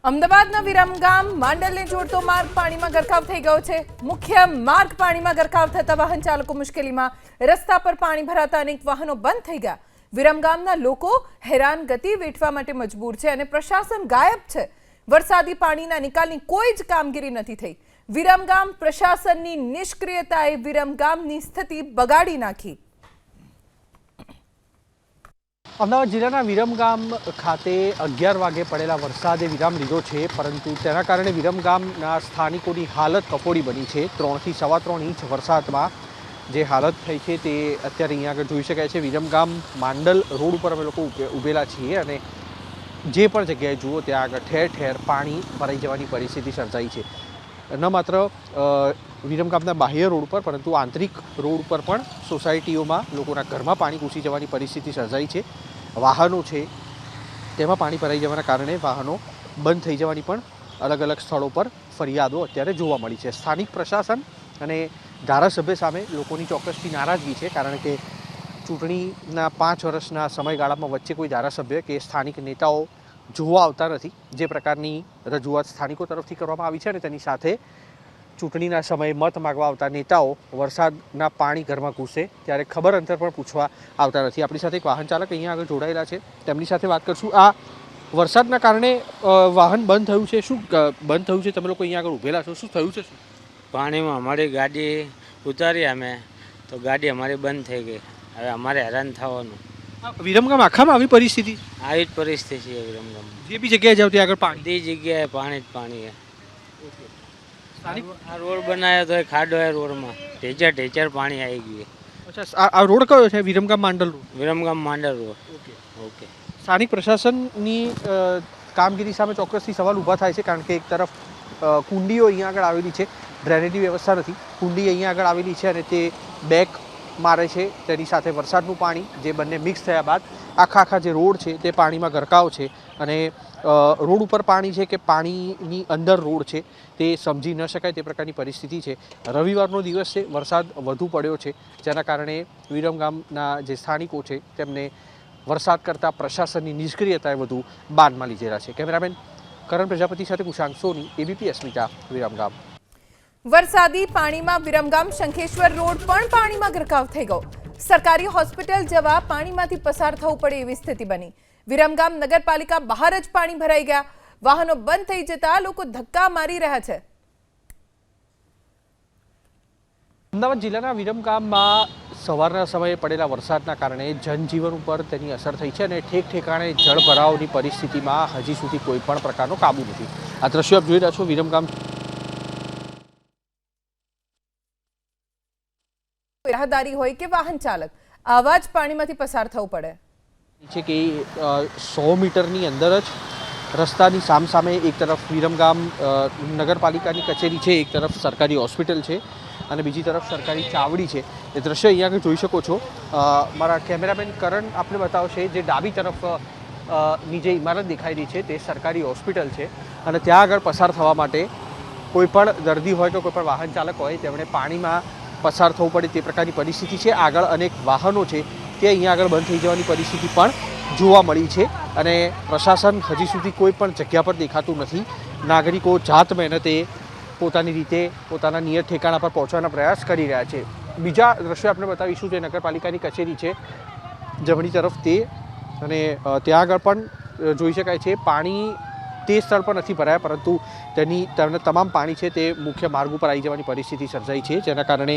અમદાવાદના વિરમગામ માંડલને જોડતો માર્ગ પાણીમાં ગરકાવ થઈ ગયો છે। મુખ્ય માર્ગ પાણીમાં ગરકાવ થતા વાહન ચાલકો મુશ્કેલીમાં। રસ્તા પર પાણી ભરાતા અનેક વાહનો બંધ થઈ ગયા। વિરમગામના લોકો હેરાન ગતિ વેઠવા માટે મજબૂર છે અને પ્રશાસન ગાયબ છે। વરસાદી પાણીના નિકાલની કોઈ જ કામગીરી નથી થઈ। વિરમગામ પ્રશાસનની નિષ્ક્રિયતાએ વિરમગામની સ્થિતિ બગાડી નાખી। અમદાવાદ જિલ્લાના વિરમગામ ખાતે 11 વાગે પડેલા વરસાદે વિરામ લીધો છે, પરંતુ તેના કારણે વિરમગામના સ્થાનિકોની હાલત કફોડી બની છે। 3 થી સવા 3 ઇંચ વરસાદમાં જે હાલત થઈ છે તે અત્યારે અહીંયા આગળ જોઈ શકાય છે। વિરમગામ માંડલ રોડ ઉપર અમે લોકો ઊભેલા છીએ અને જે પણ જગ્યાએ જુઓ ત્યાં આગળ ઠેર ઠેર પાણી ભરાઈ જવાની પરિસ્થિતિ સર્જાઈ છે। ન માત્ર વિરમગામના બાહ્ય રોડ પર પરંતુ આંતરિક રોડ પર પણ સોસાયટીઓમાં લોકોના ઘરમાં પાણી ઘૂસી જવાની પરિસ્થિતિ સર્જાઈ છે। વાહનો છે તેમાં પાણી ભરાઈ જવાના કારણે વાહનો બંધ થઈ જવાની પણ અલગ અલગ સ્થળો પર ફરિયાદો અત્યારે જોવા મળી છે। સ્થાનિક પ્રશાસન અને ધારાસભ્ય સામે લોકોની ચોક્કસથી નારાજગી છે, કારણ કે ચૂંટણીના 5 વર્ષના સમયગાળામાં વચ્ચે કોઈ ધારાસભ્ય કે સ્થાનિક નેતાઓ જોવા આવતા નથી। જે પ્રકારની રજૂઆત સ્થાનિકો તરફથી કરવામાં આવી છે અને તેની સાથે ચૂંટણીના સમયે મત માગવા આવતા નેતાઓ વરસાદના પાણી ઘરમાં ઘૂસે ત્યારે ખબર અંતર પણ પૂછવા આવતા નથી। આપણી સાથે એક વાહન ચાલક અહીંયા આગળ જોડાયેલા છે, તેમની સાથે વાત કરશું। આ વરસાદના કારણે વાહન બંધ થયું છે, શું બંધ થયું છે? તમે લોકો અહીંયા આગળ ઊભેલા છો, શું થયું છે? શું પાણીમાં અમારી ગાડી ઉતારી અમે તો ગાડી અમારી બંધ થઈ ગઈ। હવે અમારે હેરાન થવાનું। વિરમગામ આખામાં આવી પરિસ્થિતિ? આવી જ પરિસ્થિતિ છે વિરમગામ। જે બી જગ્યાએ જાવ ત્યાં આગળ પાણી, બધી જગ્યાએ પાણી જ પાણી છે। આ રોડ બનાવ્યો તો ખાડો એ રોડમાં ઢેચર પાણી આવી ગયું। અચ્છા, આ રોડ કયો છે? Viramgam Mandal road? Viramgam Mandal road. Okay. સ્થાનિક પ્રશાસનની કામગીરી સામે ચોક્કસથી સવાલ ઊભા થાય છે, કારણ કે એક તરફ કુંડીઓ અહીંયા આગળ આવેલી છે, ડ્રેનેજની વ્યવસ્થા નથી। કુંડી અહીંયા આગળ આવેલી છે અને તે બેક મારે છે, તેની સાથે વરસાદનું પાણી જે બંને મિક્સ થયા બાદ આખા જે રોડ છે તે પાણીમાં ગરકાવ છે અને રોડ ઉપર પાણી છે કે પાણીની અંદર રોડ છે તે સમજી ન શકાય તે પ્રકારની પરિસ્થિતિ છે। રવિવારનો દિવસ છે, વરસાદ વધુ પડ્યો છે, જેના કારણે વિરમગામના જે સ્થાનિકો છે તેમને વરસાદ કરતાં પ્રશાસનની નિષ્ક્રિયતાએ વધુ બાનમાં લીધેલા છે। કેમેરામેન કરણ પ્રજાપતિ સાથે કુશાંક સોની, એબીપી અસ્મિતા, વિરમગામ। વરસાદી પાણીમાં વિરમગામ શંખેશ્વર રોડ પણ પાણીમાં ગરકાવ થઈ ગયો। સરકારી હોસ્પિટલ જવા પાણીમાંથી પસાર થવું પડે એવી સ્થિતિ બની। વિરમગામ નગરપાલિકા બહાર જ પાણી ભરાઈ ગયા। વાહનો બંધ થઈ જતા લોકો ધક્કા મારી રહ્યા છે। અમદાવાદ જિલ્લાના વિરમગામમાં સવારના સમયે પડેલા વરસાદના કારણે જનજીવન ઉપર તેની અસર થઈ છે અને ઠેક ઠેકાણે જળભરાવની પરિસ્થિતિમાં હજી સુધી કોઈ પણ પ્રકારનો કાબુ નથી। આ દ્રશ્યો આપ જોઈ રહ્યા છો વિરમગામ રાહદારી હોય કે વાહન ચાલક, આવા જ પાણીમાંથી પસાર થવું પડે છે કે 100 મીટરની અંદર જ રસ્તાની સામસામે એક તરફ વિરમગામ નગરપાલિકાની કચેરી છે, એક તરફ સરકારી હોસ્પિટલ છે અને બીજી તરફ સરકારી ચાવડી છે। એ દ્રશ્ય અહીંયા આગળ જોઈ શકો છો। મારા કેમેરામેન કરણ આપને બતાવશે। જે ડાબી તરફ ની જે ઇમારત દેખાઈ રહી છે તે સરકારી હોસ્પિટલ છે અને ત્યાં આગળ પસાર થવા માટે કોઈ પણ દર્દી હોય કે કોઈ પણ વાહન ચાલક હોય તેમણે પાણીમાં પસાર થવું પડે તે પ્રકારની પરિસ્થિતિ છે। આગળ અનેક વાહનો છે તે અહીંયા આગળ બંધ થઈ જવાની પરિસ્થિતિ પણ જોવા મળી છે અને પ્રશાસન હજી સુધી કોઈ પણ જગ્યા પર દેખાતું નથી। નાગરિકો જાત મહેનતે પોતાની રીતે પોતાના નિયત ઠેકાણા પર પહોંચવાના પ્રયાસ કરી રહ્યા છે। બીજા દ્રશ્યો આપણે બતાવીશું। જે નગરપાલિકાની કચેરી છે જમણી તરફ તે, અને ત્યાં આગળ પણ જોઈ શકાય છે પાણી તે સ્થળ પર નથી ભરાયા, પરંતુ તેના તમામ પાણી છે તે મુખ્ય માર્ગ ઉપર આવી જવાની પરિસ્થિતિ સર્જાઈ છે, જેના કારણે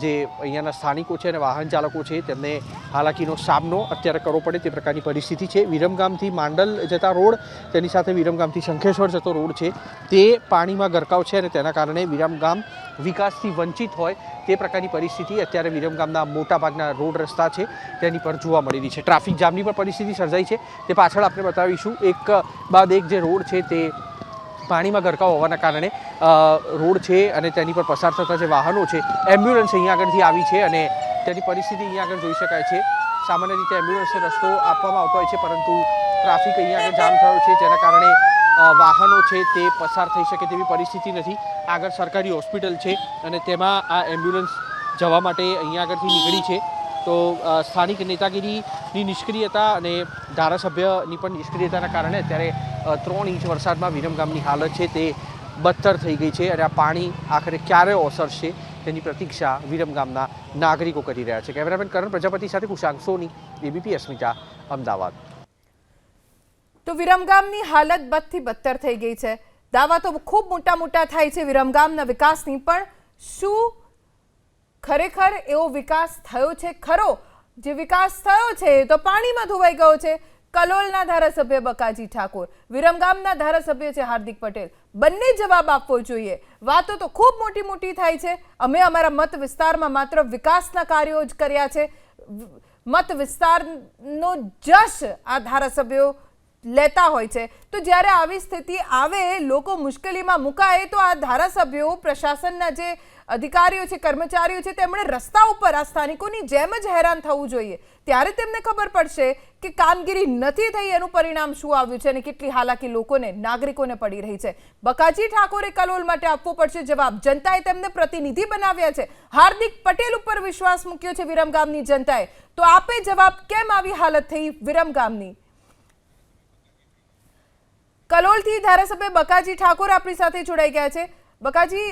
જે અહીંયાના સ્થાનિકો છે અને વાહન ચાલકો છે તેમને હાલાકીનો સામનો અત્યારે કરવો પડે તે પ્રકારની પરિસ્થિતિ છે। વિરમગામથી માંડલ જતા રોડ, તેની સાથે વિરમગામથી શંખેશ્વર જતો રોડ છે તે પાણીમાં ગરકાવ છે અને તેના કારણે વિરમગામ વિકાસથી વંચિત હોય તે પ્રકારની પરિસ્થિતિ અત્યારે વિરમગામના મોટાભાગના રોડ રસ્તા છે તેની પર જોવા મળી રહી છે। ટ્રાફિક જામની પણ પરિસ્થિતિ સર્જાઈ છે, તે પાછળ આપણે બતાવીશું। એક બાદ એક જે રોડ છે તે પાણીમાં ગરકાવ હોવાના કારણે રોડ છે અને તેની પર પસાર થતા જે વાહનો છે, એમ્બ્યુલન્સ અહીંયા આગળથી આવી છે અને તેની પરિસ્થિતિ અહીંયા આગળ જોઈ શકાય છે। સામાન્ય રીતે એમ્બ્યુલન્સને રસ્તો આપવામાં આવતો હોય છે, પરંતુ ટ્રાફિક અહીંયા આગળ જામ થયો છે, જેના કારણે વાહનો છે તે પસાર થઈ શકે તેવી પરિસ્થિતિ નથી। આગળ સરકારી હોસ્પિટલ છે અને તેમાં આ એમ્બ્યુલન્સ જવા માટે અહીંયા આગળથી નીકળી છે। તો સ્થાનિક નેતાગીરીની નિષ્ક્રિયતા અને ધારાસભ્યની પણ નિષ્ક્રિયતાના કારણે અત્યારે 3 ઇંચ વરસાદમાં વિરમગામની હાલત છે તે બદતર થઈ ગઈ છે અને આ પાણી આખરે ક્યારે ઓસરશે તેની પ્રતીક્ષા વિરમગામના નાગરિકો કરી રહ્યા છે. કેમેરામેન કરણ પ્રજાપતિ સાથે કુશાંક સોની, એબીપી અસ્મિતા, અમદાવાદ. તો વિરમગામની હાલત બદથી બદતર થઈ ગઈ છે. દાવા તો ખૂબ મોટા થાય છે વિરમગામના વિકાસની, પણ શું ખરેખર એવો વિકાસ થયો છે ખરો? જે વિકાસ થયો છે તો પાણીમાં ધોવાઈ ગયો છે. કલોલના ધારાસભ્ય બકાજી ઠાકોર, વિરમગામના ધારાસભ્ય છે હાર્દિક પટેલ, બંને જવાબ આપવો જોઈએ. વાતો તો ખૂબ મોટી થાય છે. અમે અમારા મત વિસ્તારમાં માત્ર વિકાસના કાર્યો જ કર્યા છે. મત વિસ્તારનો જશ આ ધારાસભ્યો લેતા હોય છે. તો જ્યારે આવી સ્થિતિ આવે, લોકો મુશ્કેલીમાં મુકાય, તો આ ધારાસભ્યો, પ્રશાસનના જે અધિકારીઓ છે, કર્મચારીઓ છે, તેમણે રસ્તા ઉપર આ સ્થાનિકોની જેમ જ હેરાન થવું જોઈએ. ત્યારે તેમને ખબર પડશે કે કામગીરી નથી થઈ, એનું પરિણામ શું આવ્યું છે અને કેટલી હાલાકી લોકોને, નાગરિકોને પડી રહી છે. બકાજી ઠાકોરે કલોલ માટે આપવો પડશે જવાબ. જનતાએ તેમને પ્રતિનિધિ બનાવ્યા છે. હાર્દિક પટેલ ઉપર વિશ્વાસ મૂક્યો છે વિરમગામની જનતાએ. તો આપે જવાબ, કેમ આવી હાલત થઈ વિરમગામની? કલોલથી ધારાસભ્ય બકાજી ઠાકોર આપણી સાથે જોડાઈ ગયા છે. બકાજી,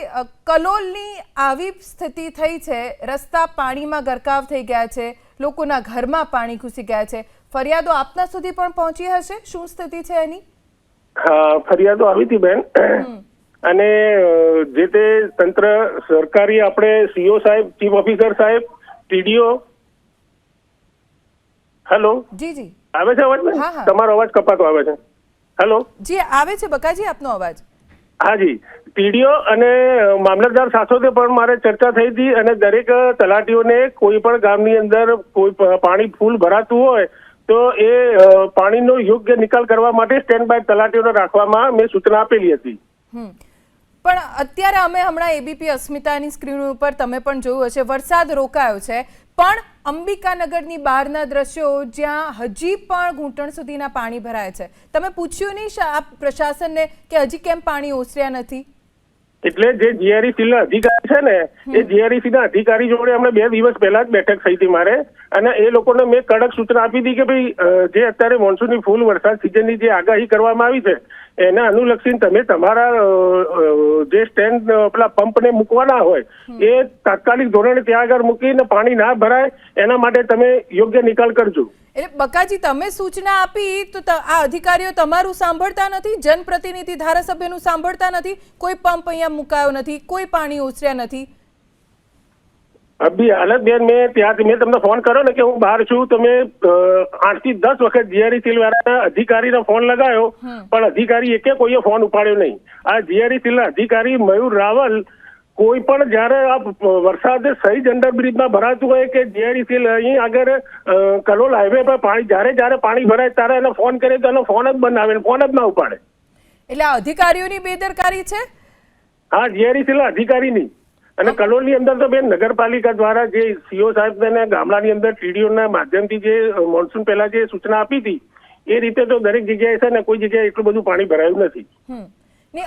કલોલની આવી સ્થિતિ થઈ છે, રસ્તા પાણીમાં ગરકાવ થઈ ગયા છે, લોકોના ઘરમાં પાણી ઘૂસી ગયા છે. ફરિયાદો આપના સુધી પણ પહોંચી હશે, શું સ્થિતિ છે એની? હા, ફરિયાદો આવી હતી બેન, અને જે તે તંત્ર સરકારી, આપણે સીઓ સાહેબ, ચીફ ઓફિસર સાહેબ, ટીડીઓ. હેલો, જી આવે છે અવાજ? તમારો અવાજ કપાતો આવે છે. હેલો, જી આવે છે બકાજી આપનો અવાજ. હાજી, ટીડીઓ અને મામલતદાર સાથે પણ મારે ચર્ચા થઈ હતી, અને દરેક તલાટીઓને કોઈ પણ ગામની અંદર કોઈ પાણી ફૂલ ભરાતું હોય તો એ પાણીનો યોગ્ય નિકાલ કરવા માટે સ્ટેન્ડ બાય તલાટીઓને રાખવામાં મેં સૂચના આપેલી હતી. પણ અત્યારે અમે હમણાં એબીપી અસ્મિતાની સ્ક્રીન ઉપર તમે પણ જોયું હશે, વરસાદ રોકાયો છે, પણ અંબિકાનગરની બહારના દ્રશ્યો જ્યાં હજી પણ ઘૂંટણ સુધીના પાણી ભરાય છે. તમે પૂછ્યું નહીં આ પ્રશાસનને કે હજી કેમ પાણી ઓસર્યા નથી? એટલે જે જીઆરઈસી ના અધિકારી છે ને, એ જીઆરઈસી ના અધિકારી જોડે અમને 2 દિવસ પહેલા જ બેઠક થઈ હતી મારે, અને એ લોકોને મેં કડક સૂચના આપી હતી કે ભાઈ, જે અત્યારે મોન્સૂનની ફૂલ વરસાદ સિઝનની જે આગાહી કરવામાં આવી છે એના અનુલક્ષીને તમે તમારા જે સ્ટેન્ડ પેલા પંપને મૂકવાના હોય એ તાત્કાલિક ધોરણે ત્યાં આગળ મૂકીને પાણી ના ભરાય એના માટે તમે યોગ્ય નિકાલ કરજો. એટલે બકાજી, તમે સૂચના આપી તો આ અધિકારીઓ તમારું સાંભળતા નથી, જનપ્રતિનિધિ ધારાસભ્યનું સાંભળતા નથી, કોઈ પંપ અહીંયા મુકાયો નથી, કોઈ પાણી ઓસર્યા નથી. અભી હાલત બેન, મેં તમને ફોન કર્યો ને કે હું બહાર છું, તો મેં 8 થી 10 વખત જીઆરઈસી વાળાના અધિકારીને ફોન લગાવ્યો, પણ અધિકારી કોઈએ ફોન ઉપાડ્યો નહીં. આ જીઆરઈસી ના અધિકારી મયુર રાવલ કોઈ પણ જયારે આ વરસાદ સહી અંડરબ્રિજમાં ભરાતું હોય કે જીઆરઈસી અહીં આગળ કલોલ હાઈવે પર પાણી જયારે પાણી ભરાય ત્યારે એને ફોન કરે તો એનો ફોન જ બંધ આવે, ફોન જ ના ઉપાડે. એટલે આ અધિકારીઓની બેદરકારી છે? હા, જીઆરઈસી ના અધિકારીની. અને કલોલની અંદર તો બેન નગરપાલિકા દ્વારા જે સીઓ સાહેબને ગામડાની અંદર ટીડીઓના માધ્યમથી જે મોન્સૂન પહેલા જે સૂચના આપી હતી એ રીતે તો દરેક જગ્યાએ છે ને, કોઈ જગ્યાએ એટલું બધું પાણી ભરાયું નથી.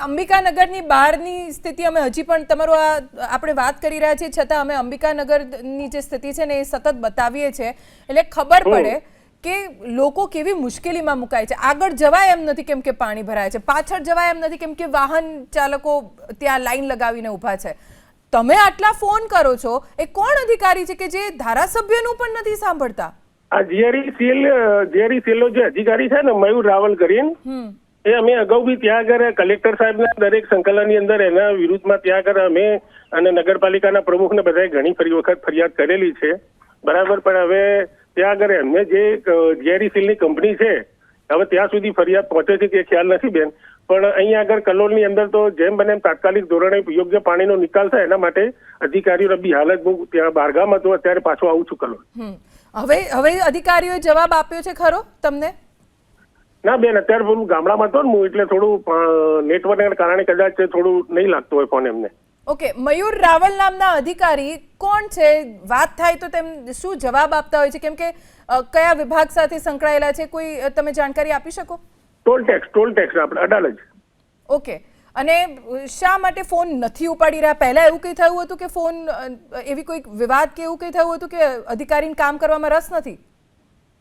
અંબિકાનગરની બહારની સ્થિતિ અમે હજી પણ તમારું આપણે વાત કરી રહ્યા છીએ, છતાં અમે અંબિકાનગરની જે સ્થિતિ છે ને એ સતત બતાવીએ છીએ, એટલે ખબર પડે કે લોકો કેવી મુશ્કેલીમાં મુકાય છે. આગળ જવાય એમ નથી કેમ કે પાણી ભરાય છે, પાછળ જવાય એમ નથી કેમ કે વાહન ચાલકો ત્યાં લાઈન લગાવીને ઊભા છે. તમે આટલા ફોન કરો છો, એ કોણ અધિકારી છે કે જે ધારાસભ્યનું પણ નથી સાંભળતા? આ જીઆરઈસીએલ જે અધિકારી છે ને, મયુર રાવલ કરીને, એ અમે અગાઉ બી ત્યાં આગળ કલેક્ટર સાહેબના દરેક સંકલનની અંદર એના વિરુદ્ધમાં ત્યાં આગળ અમે અને નગરપાલિકાના પ્રમુખને બધાએ ઘણી વખત ફરિયાદ કરેલી છે, બરાબર. પણ હવે ત્યાં આગળ એમને જે જીઆરઈસીએલની કંપની છે, હવે ત્યાં સુધી ફરિયાદ પહોંચે છે કે ખ્યાલ નથી બેન, પણ અહીંયા આગળ કલોલની અંદર તો જેમ બને એમ તાત્કાલિક ધોરણે યોગ્ય પાણીનો નિકાલ થાય એના માટે અધિકારીઓ બી હાલત બહુ ત્યાં બહારગામ હતો, અત્યારે પાછો આવું છું કલોલ. હવે અધિકારીઓએ જવાબ આપ્યો છે ખરો તમને? ના બેન, અત્યારે થોડું ગામડામાં હતો ને હું, એટલે થોડું નેટવર્કના કારણે કદાચ થોડું નહીં લાગતું હોય ફોન એમને. ઓકે, મયુર રાવલ નામના અધિકારી કોણ છે? વાત થાય તો તેમ શું જવાબ આપતા હોય છે? કેમ કે કયા વિભાગ સાથે સંકળાયેલા છે, કોઈ તમે જાણકારી આપી શકો? ટોલ ટેક્સ આપણે અડાલજ. ઓકે, અને શા માટે ફોન નથી ઉપાડી રહ્યા? પહેલા એવું કંઈ થયું હતું કે ફોન એવી કોઈ વિવાદ કે એવું કંઈ થયું હતું કે અધિકારીને કામ કરવામાં રસ નથી?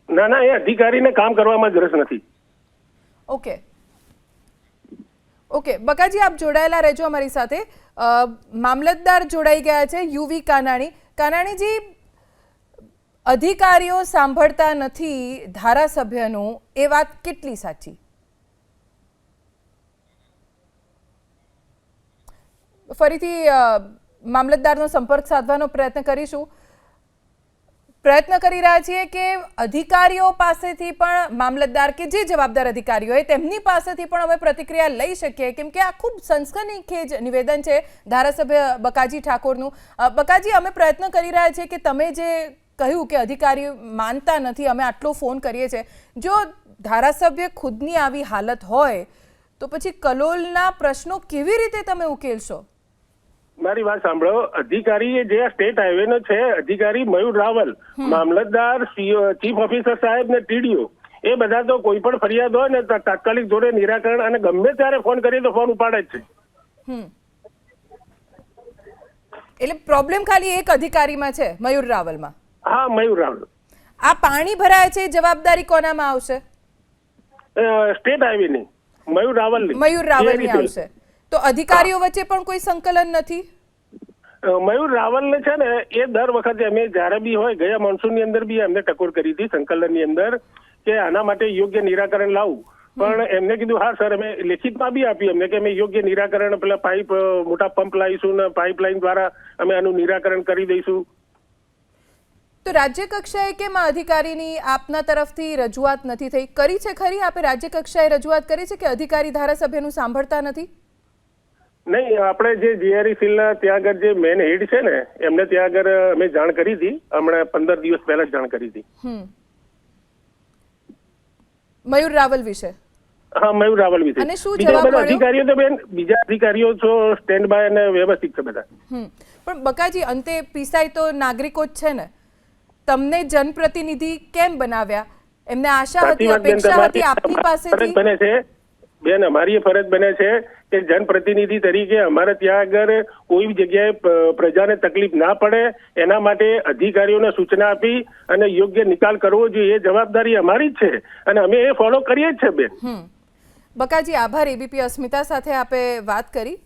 ના, એ અધિકારીને કામ કરવામાં જ રસ નથી. ઓકે, ઓકે બકાજી, આપ જોડાયેલા રહેજો અમારી સાથે. મામલતદાર જોડાઈ ગયા છે યુવી કાનાણી. કાનાણીજી, અધિકારીઓ સાંભળતા નથી ધારાસભ્યનું, એ વાત કેટલી સાચી? ફરીથી મામલતદારનો સંપર્ક સાધવાનો પ્રયત્ન કરીશું. પ્રયત્ન કરી રહ્યા છીએ કે અધિકારીઓ પાસેથી પણ, મામલતદાર કે જે જવાબદાર અધિકારીઓ હોય તેમની પાસેથી પણ અમે પ્રતિક્રિયા લઈ શકીએ, કેમ કે આ ખૂબ સનસનીખેજ નિવેદન છે ધારાસભ્ય બકાજી ઠાકોરનું. બકાજી, અમે પ્રયત્ન કરી રહ્યા છીએ કે તમે જે કહ્યું કે અધિકારી માનતા નથી, અમે આટલો ફોન કરીએ છીએ. જો ધારાસભ્ય ખુદની આવી હાલત હોય તો પછી કલોલના પ્રશ્નો કેવી રીતે તમે ઉકેલશો? મારી વાત સાંભળો. અધિકારી જે સ્ટેટ હાઈવે નો છે, અધિકારી મયુર રાવલ, મામલતદાર, ચીફ ઓફિસર સાહેબ ને ટીડીઓ, એ બધા તો કોઈ પણ ફરિયાદ હોય ને તાત્કાલિક જોડે નિરાકરણ, અને ગમે ત્યારે ફોન કરીએ તો ફોન ઉપાડે જ છે. એટલે પ્રોબ્લેમ ખાલી એક અધિકારીમાં છે, મયુર રાવલમાં? હા, મયુર રાવલ. આ પાણી ભરાય છે, જવાબદારી કોનામાં આવશે? સ્ટેટ હાઈવે ની મયુર રાવલ મયુર રાવલની આવશે. તો અધિકારીઓ વચ્ચે પણ કોઈ સંકલન નથી? મયુર રાવલ ને છે ને, એ દર વખતે અમે જયારે બી હોય, ગયા મોન્સૂન ની અંદર બી એમને ટકોર કરી હતી સંકલન ની અંદર કે આના માટે યોગ્ય નિરાકરણ લાવવું. પણ એમને કીધું હા સર, અમે લેખિતમાં બી આપ્યું એમને કે અમે યોગ્ય નિરાકરણ, પેલા પાઇપ, મોટા પંપ લાવીશું ને પાઇપલાઇન દ્વારા અમે આનું નિરાકરણ કરી દઈશું. તો રાજ્ય કક્ષાએ કેમ આ અધિકારીની આપના તરફથી રજૂઆત નથી થઈ? કરી છે ખરી? આપે રાજ્ય કક્ષાએ રજૂઆત કરી છે કે અધિકારી ધારાસભ્યનું સાંભળતા નથી? નહીં, આપણે જે જીઆરઈ ફિલ્ડના ત્યાં આગળ જે મેન હેડ છે ને, એમને ત્યાં આગળ અમે જાણ કરી હતી, હમણાં 15 દિવસ પહેલા જ જાણ કરી હતી. મયુર રાવલ વિશે? હા, મયુર રાવલ વિશે. અને શું બીજા જવાબ બધા મળ્યો? અધિકારીઓ તો બેન, બીજા અધિકારીઓ તો સ્ટેન્ડ બાય અને વ્યવસ્થિત છે બધા. પણ બકાજી, અંતે પીસાય તો નાગરિકો જ છે ને. તમને જનપ્રતિનિધિ કેમ બનાવ્યા? એમને આશા હતી, અપેક્ષા હતી આપની પાસેથી. બને છે બેન, અમારી ફરજ બને છે કે જનપ્રતિનિધિ તરીકે અમારે ત્યાં આગળ કોઈ જગ્યાએ પ્રજાને તકલીફ ના પડે એના માટે અધિકારીઓને સૂચના આપી અને યોગ્ય નિકાલ કરવો જોઈએ, એ જવાબદારી અમારી જ છે અને અમે એ ફોલો કરીએ જ છે બેન. બકાજી, આભાર. એબીપી અસ્મિતા સાથે આપે વાત કરી.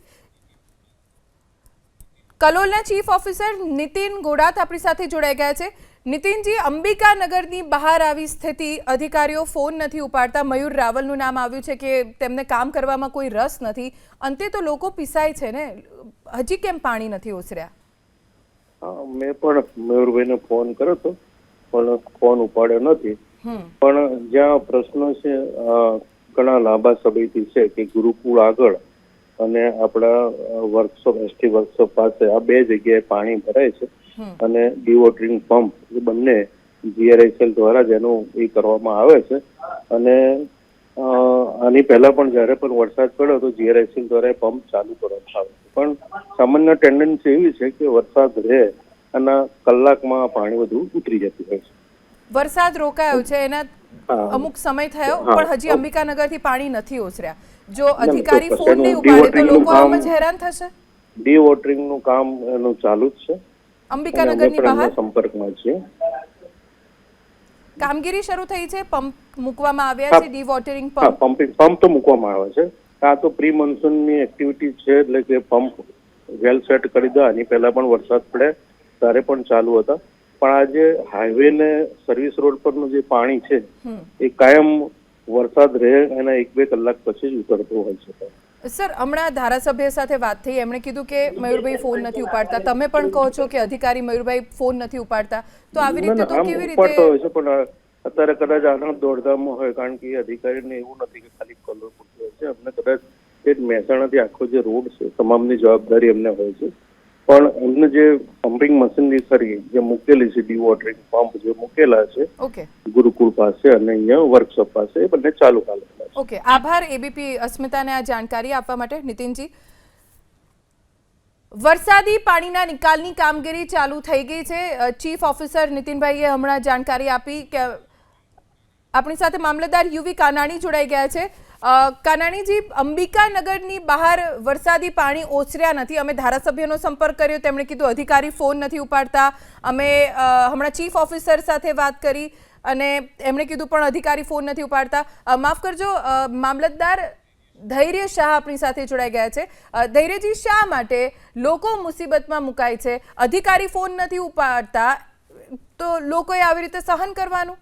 કલોલના ચીફ ઓફિસર નીતિન ગોડાત આપણી સાથે જોડાઈ ગયા છે. નીતિનજી, અંબિકાનગરની બહાર આવી સ્થિતિ, અધિકારીઓ ફોન નથી ઉપાડતા, મયુર રાવલનું નામ આવ્યું છે કે તેમને કામ કરવામાં કોઈ રસ નથી, અંતે તો લોકો પીસાય છે ને, હજી કેમ પાણી નથી ઓસર્યા? મેં પણ મયુરભાઈને ફોન કર્યો હતો પણ ફોન ઉપાડ્યો નથી. પણ જ્યાં પ્રશ્ન છે ઘણા લાંબા સમયથી છે કે ગુરુકુળ આગળ અને આપણા વર્કશોપ, એસટી વર્કશોપ પાસે આ બે જગ્યાએ પાણી ભરાય છે અને ડીવોટરિંગ પંપ, એ બંને જીઆરઆઈસીએલ દ્વારા જ એનું એ કરવામાં આવે છે. અને આની પહેલા પણ જ્યારે પણ વરસાદ પડ્યો તો જીઆરઆઈસીએલ દ્વારા પંપ ચાલુ કરવામાં આવે છે. પણ સામાન્ય ટેન્ડન્સી એવી છે કે વરસાદ રહે અને કલાકમાં પાણી બધું ઉતરી જતું હોય છે. વરસાદ રોકાયો છે, એના અમુક સમય થયો, પણ હજી અંબિકાનગરથી પાણી નથી ઓસર્યા. જો અધિકારી ફોન નહીં ઉપાડે તો લોકો આમ જ હેરાન થશે. ડીવોટરિંગ નું કામ એનું ચાલુ જ છે. અંબિકાનગરની બહાર સંપર્કમાં છે. કામગીરી શરૂ થઈ છે, પંપ મૂકવામાં આવ્યા છે, ડીવોટરિંગ પંપ તો મૂકવામાં આવે છે. આ તો પ્રી મોન્સૂનની એક્ટિવિટી છે, એટલે કે પંપ વેલ સેટ કરી દો. આની પહેલા પણ વરસાદ પડે ત્યારે પણ ચાલુ હતા. પણ આજે હાઈવે ને સર્વિસ રોડ પરનું જે પાણી છે એ કાયમ વરસાદ રહે એના 1-2 કલાક પછી જ ઉતરતું હોય છે. સર, હમણાં ધારાસભ્ય સાથે વાત થઈ, એમણે કીધું કે મયુરભાઈ ફોન નથી ઉપાડતા. તમે પણ કહો છો કે અધિકારી મયુરભાઈ ફોન નથી ઉપાડતા, તો આવી રીતે તો કેવી રીતે? ઉપાડતો હોય છે પણ અત્યારે કદાચ આનો દોડધામ હોય, કારણ કે અધિકારીને એવું નથી કે ખાલી કલોલ પૂરતું હોય છે. અમને કદાચ એ મહેસાણાથી આખો જે રોડ છે તમામની જવાબદારી એમને હોય છે. પણ એમને જે પમ્પિંગ મશીનરી ખરી જે મૂકેલી છે, ડીવોટરિંગ પંપ જે મૂકેલા છે ગુરુકુળ પાસે અને અહીંયા વર્કશોપ પાસે, એ બંને ચાલુ કરેલા છે. ઓકે, આભાર એબીપી અસ્મિતાને આ જાણકારી આપવા માટે. નીતિનજી, વરસાદી પાણીના નિકાલની કામગીરી ચાલુ થઈ ગઈ છે. ચીફ ઓફિસર નીતિનભાઈએ હમણાં જાણકારી આપી કે આપણી સાથે મામલતદાર યુવી કાનાણી જોડાઈ ગયા છે. કાનાણીજી, અંબિકાનગરની બહાર વરસાદી પાણી ઓસર્યા નથી. અમે ધારાસભ્યનો સંપર્ક કર્યો, તેમણે કીધું અધિકારી ફોન નથી ઉપાડતા. અમે હમણાં ચીફ ઓફિસર સાથે વાત કરી અને એમણે કીધું પણ અધિકારી ફોન નથી ઉપાડતા. માફ કરજો મામલતદાર, ધૈર્ય શાહ આપણી સાથે જોડાઈ ગયા છે. ધૈર્યજી, શા માટે લોકો મુસીબતમાં મુકાય છે? અધિકારી ફોન નથી ઉપાડતા તો લોકોએ આવી રીતે સહન કરવાનું?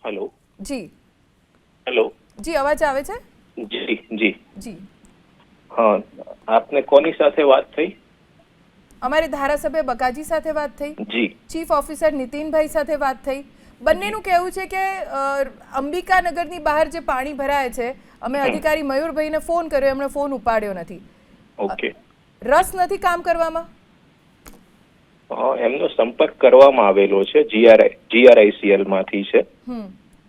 હેલો જી હેલો જી, અવાજ આવે છે? જી જી જી, હા, આપને કોની સાથે વાત થઈ? અમારે ધારાસભ્ય બકાજી સાથે વાત થઈ, જી ચીફ ઓફિસર નીતિનભાઈ સાથે વાત થઈ. બંનેનું કહેવું છે કે અંબિકાનગરની બહાર જે પાણી ભરાય છે, અમે અધિકારી મયુરભાઈને ફોન કર્યો, એમણે ફોન ઉપાડ્યો નથી. ઓકે. રસ નથી કામ કરવામાં? એમનો સંપર્ક કરવામાં આવેલો છે, GRICL માંથી છે,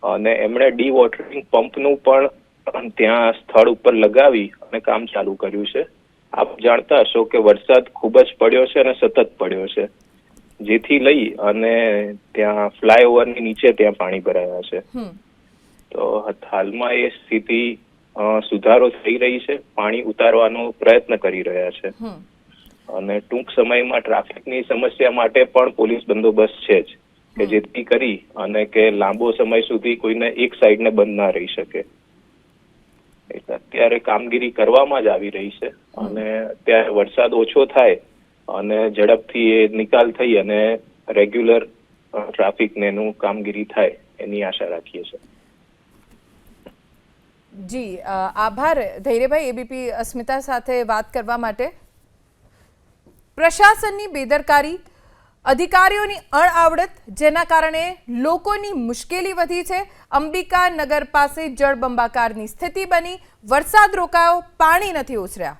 અને એમણે ડીવોટરિંગ પંપનું પણ ત્યાં સ્થળ ઉપર લગાવી અને કામ ચાલુ કર્યું છે. આપ જાણતા હશો કે વરસાદ ખૂબ જ પડ્યો છે અને સતત પડ્યો છે, જેથી લઈ અને ત્યાં ફ્લાયઓવરની નીચે ત્યાં પાણી ભરાયા છે. તો હાલમાં એ સ્થિતિ સુધારો થઈ રહી છે, પાણી ઉતારવાનો પ્રયત્ન કરી રહ્યા છે, અને ટૂંક સમયમાં ટ્રાફિકની સમસ્યા માટે પણ પોલીસ બંદોબસ્ત છે જ, કે જેથી કરી અને કે લાંબો સમય સુધી કોઈને એક સાઈડને બંધ ના રહી શકે. એટલે અત્યારે કામગીરી કરવામાં જ આવી રહી છે, અને અત્યારે વરસાદ ઓછો થાય અને ઝડપથી એ નિકાલ થઈ અને રેગ્યુલર ટ્રાફિકને એનું કામગીરી થાય એની આશા રાખીએ છીએ. જી, આભાર ધૈર્યભાઈ એબીપી અસ્મિતા સાથે વાત કરવા માટે. પ્રશાસનની બેદરકારી, અધિકારીઓની અણઆવડત, જેના કારણે લોકોની મુશ્કેલી વધી છે. અંબિકા નગર પાસે જળબંબાકારની સ્થિતિ બની, વરસાદ રોકાયો, પાણી નથી ઓસર્યા.